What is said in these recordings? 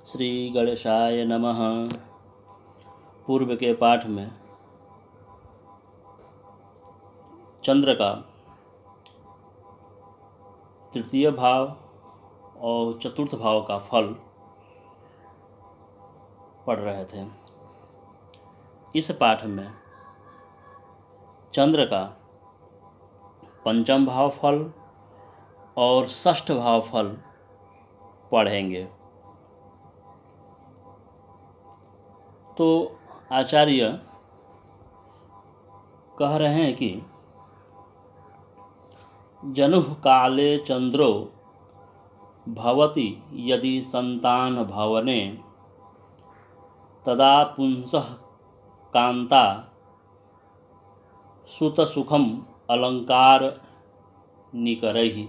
श्री गणेशाय नमः। पूर्व के पाठ में चंद्र का तृतीय भाव और चतुर्थ भाव का फल पढ़ रहे थे। इस पाठ में चंद्र का पंचम भाव फल और षष्ठ भाव फल पढ़ेंगे। तो आचार्य कह रहे हैं कि जनुः काले चंद्रो भवति यदि संतान भवने तदा पुंसः कांता सुतसुखम अलंकार निकरैः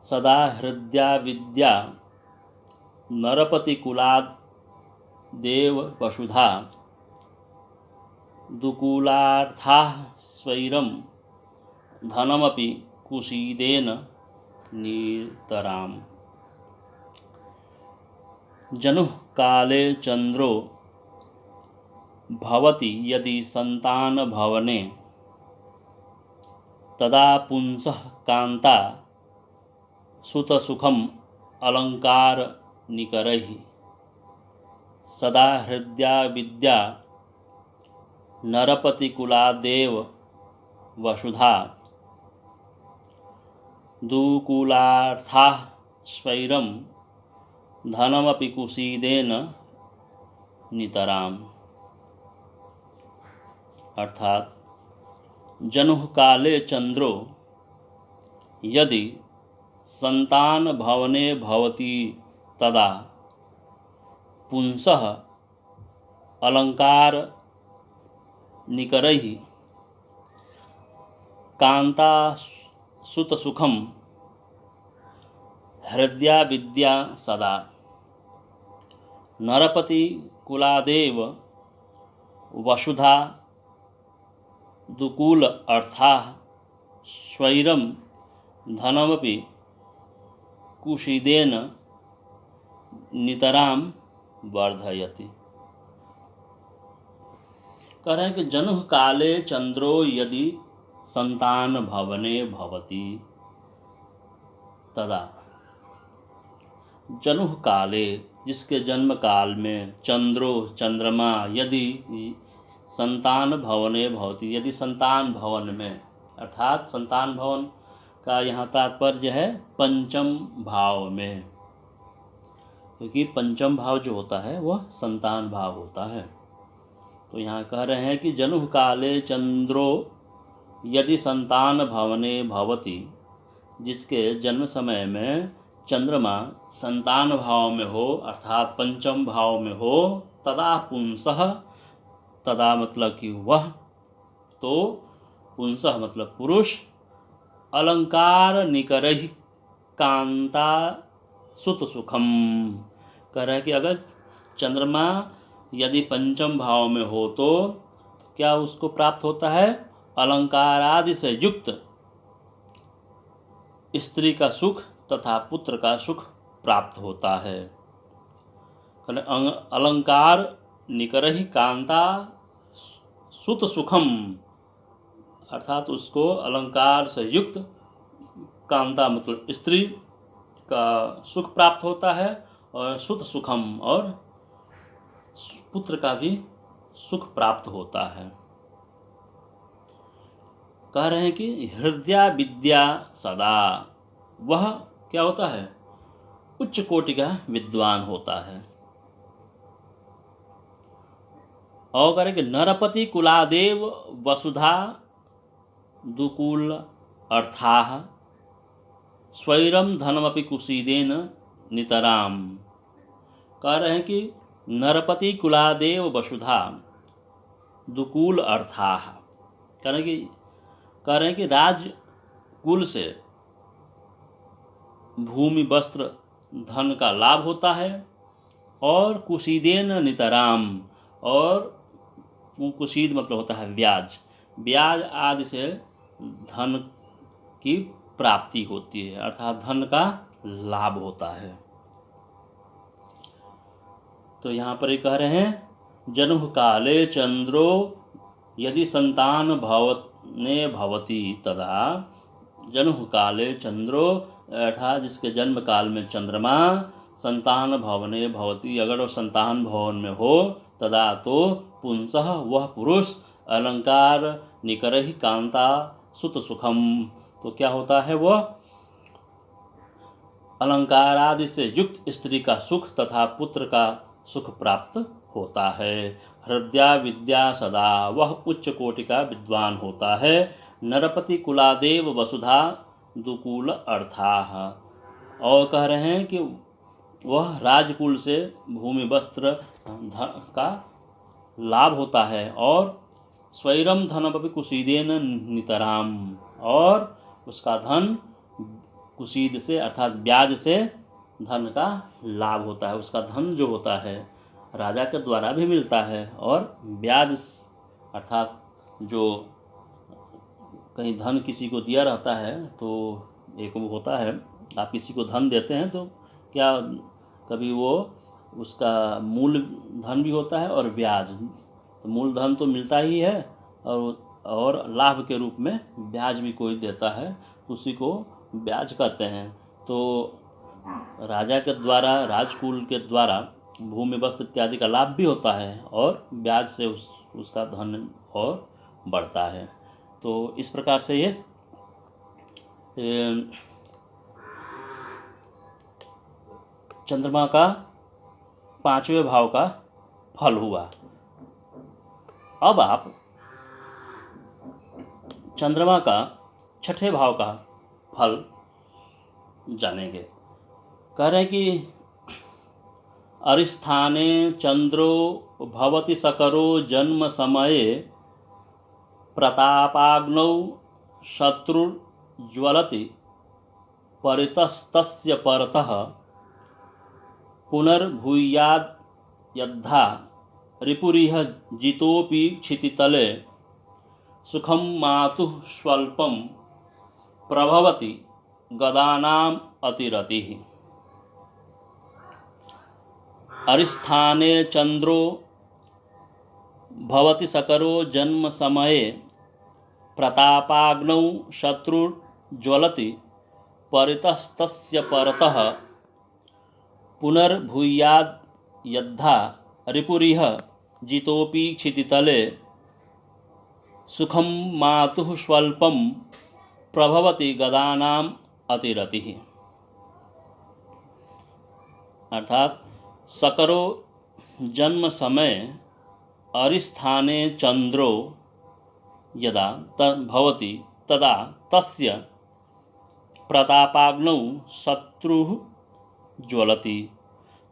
सदा हृद्या विद्या नरपतिकुलाद् देव वसुधा दुकूलार्थाः स्वैरं धनमपि कुशीदेन नितराम्। जनुः काले चंद्रो भवति यदि संतान भवने तदा पुंसः कांता सुतसुखम अलंकार निकरैः सदा हृद्या विद्या नरपतिकुलादेव वसुधा दुकूलार्थाः स्वैरं धनमपि कुशीदेन नितराम्। अर्थात जनुः काले चंद्रो यदि संतान भवने भवति तदा पुंसः अलंकार निकरैः कांता सुतसुखम हृद्या विद्या सदा नरपति कुलादेव वसुधा दुकूल अर्थाः स्वैरं धनमपि कुशीदेन नितराम वर्धयति। कह रहे हैं कि जनुः काले चंद्रो यदि संतान भवने भवति तदा जनुः काले जिसके जन्म काल में चंद्रो चंद्रमा यदि संतान भवने भवति यदि संतान भवन में अर्थात संतान भवन का यहाँ तात्पर्य है पंचम भाव में, क्योंकि पंचम भाव जो होता है वह संतान भाव होता है। तो यहाँ कह रहे हैं कि जनुः काले चंद्रो यदि संतान भवने भवति जिसके जन्म समय में चंद्रमा संतान भाव में हो अर्थात पंचम भाव में हो तदा पुंसः तदा मतलब कि वह तो पुंसः मतलब पुरुष अलंकार निकरैः कांता सुत सुखम। कह रहा है कि अगर चंद्रमा यदि पंचम भाव में हो तो क्या उसको प्राप्त होता है अलंकार आदि से युक्त स्त्री का सुख तथा पुत्र का सुख प्राप्त होता है। अलंकार निकरैः कांता सुत सुखम अर्थात उसको अलंकार से युक्त कांता मतलब स्त्री का सुख प्राप्त होता है और सुत सुखम और पुत्र का भी सुख प्राप्त होता है। कह रहे हैं कि हृदया विद्या सदा वह क्या होता है उच्च कोटि का विद्वान होता है। और कह रहे कि नरपति कुलादेव वसुधा दुकूल अर्थाः स्वैरम धनमपि कुशीदेन नितराम। कह रहे हैं कि नरपति कुलादेव वसुधा दुकूल अर्थाः कह रहे हैं कि राज कुल से भूमि वस्त्र धन का लाभ होता है और कुशीदेन नितराम और कुशीद मतलब होता है ब्याज, ब्याज आदि से धन की प्राप्ति होती है अर्थात धन का लाभ होता है। तो यहाँ पर ये कह रहे हैं जन्म काले चंद्रो यदि संतान भवने भवती तदा, जन्म काले चंद्रो अर्थात जिसके जन्म काल में चंद्रमा संतान भवने भवती, अगर वो संतान भवन में हो, तदा तो पुंसः वह पुरुष अलंकार निकरहि कांता सुत सुखम, तो क्या होता है वह अलंकार आदि से युक्त स्त्री का सुख तथा पुत्र का सुख प्राप्त होता है। हृदया विद्या सदा, वह उच्च कोटि का विद्वान होता है। नरपति कुलादेव वसुधा दुकूल अर्थाः, और कह रहे हैं कि वह राजकुल से भूमि वस्त्र का लाभ होता है, और स्वैरम धनमपि कुसीदेन नितराम, और उसका धन कुसीद से अर्थात ब्याज से धन का लाभ होता है। उसका धन जो होता है राजा के द्वारा भी मिलता है, और ब्याज अर्थात जो कहीं धन किसी को दिया रहता है तो एक वो होता है, आप किसी को धन देते हैं तो क्या कभी वो उसका मूल धन भी होता है और ब्याज, तो मूल धन तो मिलता ही है और लाभ के रूप में ब्याज भी कोई देता है, तो उसी को ब्याज कहते हैं। तो राजा के द्वारा राजकुल के द्वारा भूमि वस्त्र इत्यादि का लाभ भी होता है, और ब्याज से उसका धन और बढ़ता है। तो इस प्रकार से ये चंद्रमा का 5वें भाव का फल हुआ। अब आप चंद्रमा का 6ठे भाव का फल जानेंगे। कह रहे हैं कि अरिस्थाने चंद्रो भवति सकरो जन्म समये प्रतापाग्नौ शत्रुर्ज्वलति परितस्तस्य परतः पुनर्भूयाद् यद्धा रिपुरिह जितोऽपि क्षितितले सुखं मातुः स्वल्पं प्रभवति गदानाम् अतिरतिः। अरिस्थाने चंद्रो भवति सकरो जन्म समये प्रतापाग्नौ शत्रुर्ज्वलति परितस्तस्य परतः पुनर्भूयाद् यद्धा रिपुरिह जितोऽपि क्षितितले सुखं मातुः स्वल्पं प्रभवति गदानाम् अतिरतिः। अर्थात सकरो जन्म समय अरिस्थाने चंद्रो यदा भवति तदा तस्य प्रतापाग्नौ शत्रुः ज्वलति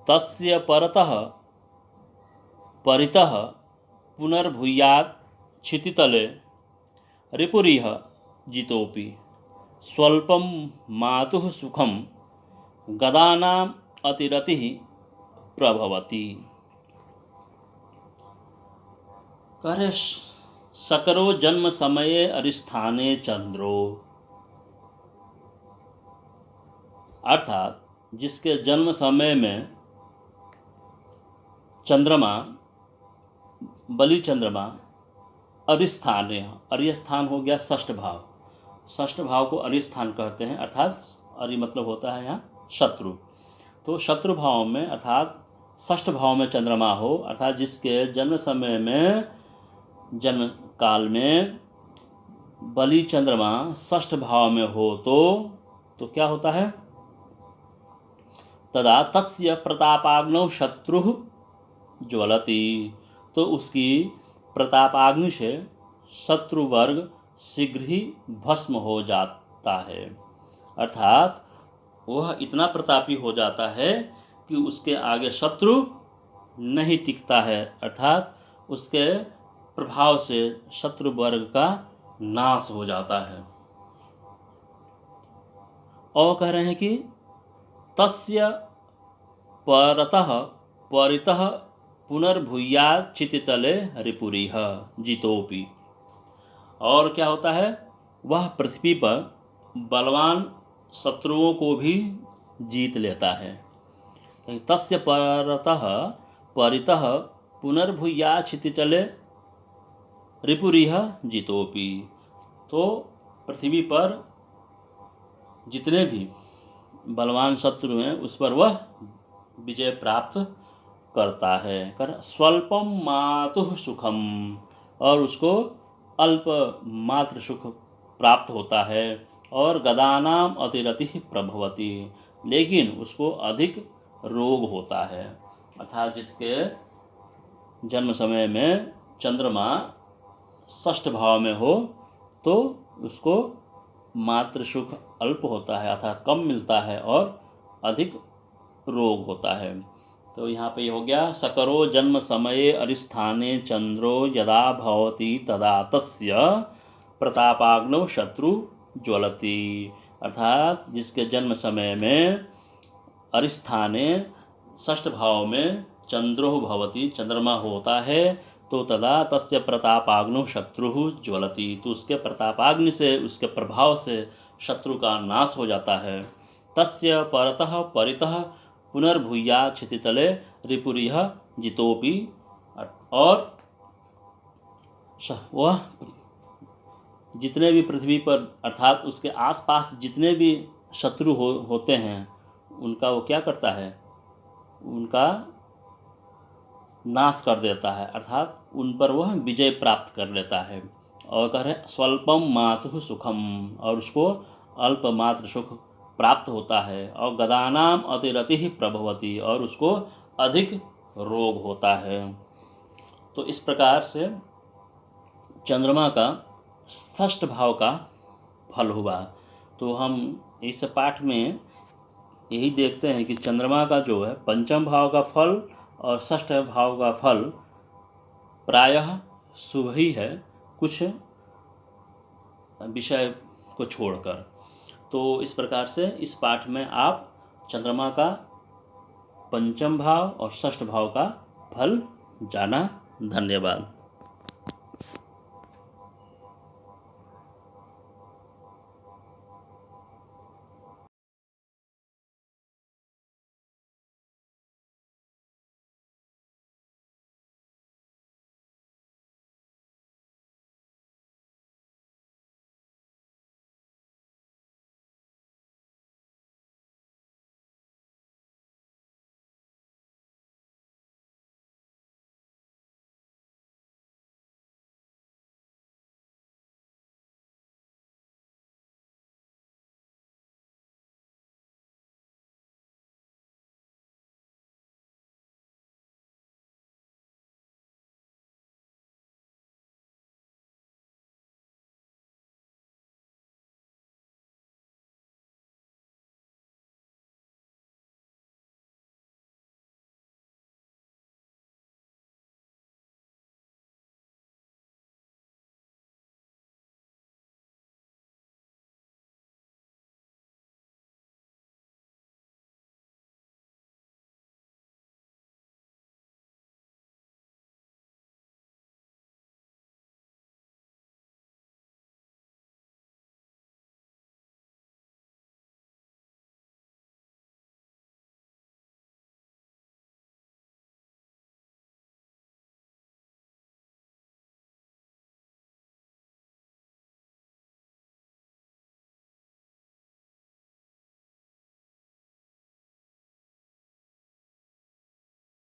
तस्य परतः परितः पुनर्भूयात् क्षितितले रिपुरिह जितोऽपि स्वल्पं मातुः सुखं गदानाम् अतिरतिः प्रभवति। करे सकरो जन्म समये अरिस्थाने चंद्रो, अर्थात जिसके जन्म समय में चंद्रमा बलि चंद्रमा अरिस्थाने, अरिस्थान हो गया षष्ठ भाव, षष्ठ भाव को अरिस्थान कहते हैं। अर्थात अरि मतलब होता है यहाँ शत्रु, तो शत्रु भाव में अर्थात षष्ठ भाव में चंद्रमा हो, अर्थात जिसके जन्म समय में जन्म काल में बलि चंद्रमा षष्ठ भाव में हो तो क्या होता है, तदा तस्य प्रतापाग्नौ शत्रुः ज्वलति, तो उसकी प्रतापाग्नि से शत्रु वर्ग शीघ्र ही भस्म हो जाता है। अर्थात वह इतना प्रतापी हो जाता है कि उसके आगे शत्रु नहीं टिकता है, अर्थात उसके प्रभाव से शत्रु वर्ग का नाश हो जाता है। और कह रहे हैं कि तस्य परतः परितः पुनर्भूयात् क्षितितले रिपुरिह जितोऽपि, और क्या होता है, वह पृथ्वी पर बलवान शत्रुओं को भी जीत लेता है। तस्य परतः परितः पुनर्भूयाच्छितितले रिपुरिह जितोपि। तो पृथ्वी पर जितने भी बलवान शत्रु हैं उस पर वह विजय प्राप्त करता है। कर स्वल्पम मातुः सुखम, और उसको अल्प मात्र सुख प्राप्त होता है। और गदानाम अतिरतिः प्रभवति, लेकिन उसको अधिक रोग होता है। अर्थात जिसके जन्म समय में चंद्रमा षष्ठ भाव में हो तो उसको मात्र सुख अल्प होता है, अर्थात कम मिलता है और अधिक रोग होता है। तो यहाँ पे हो गया सकरो जन्म समये अरिस्थाने चंद्रो यदा भवति तदा तस्य प्रतापाग्नौ शत्रु ज्वलति। अर्थात जिसके जन्म समय में अरिस्थाने षष्ठ भाव में चंद्रो भवति, चंद्रमा होता है, तो तदा तस्य प्रतापाग्नौ शत्रु ज्वलति, तो उसके प्रतापाग्नि से, उसके प्रभाव से शत्रु का नाश हो जाता है। तस्य परतः परितः पुनर्भूयाच्छितितले रिपुरिह जितोपि, और वह जितने भी पृथ्वी पर अर्थात उसके आसपास जितने भी शत्रु होते हैं उनका वो क्या करता है, उनका नाश कर देता है, अर्थात उन पर वह विजय प्राप्त कर लेता है। और कह रहे स्वल्पम मातुः सुखम, और उसको अल्प मात्र सुख प्राप्त होता है। और गदानाम अतिरतिः प्रभवति, और उसको अधिक रोग होता है। तो इस प्रकार से चंद्रमा का षष्ठ भाव का फल हुआ। तो हम इस पाठ में यही देखते हैं कि चंद्रमा का जो है पंचम भाव का फल और षष्ठ भाव का फल प्रायः शुभ ही है, कुछ विषय को छोड़कर। तो इस प्रकार से इस पाठ में आप चंद्रमा का पंचम भाव और षष्ठ भाव का फल जाना। धन्यवाद।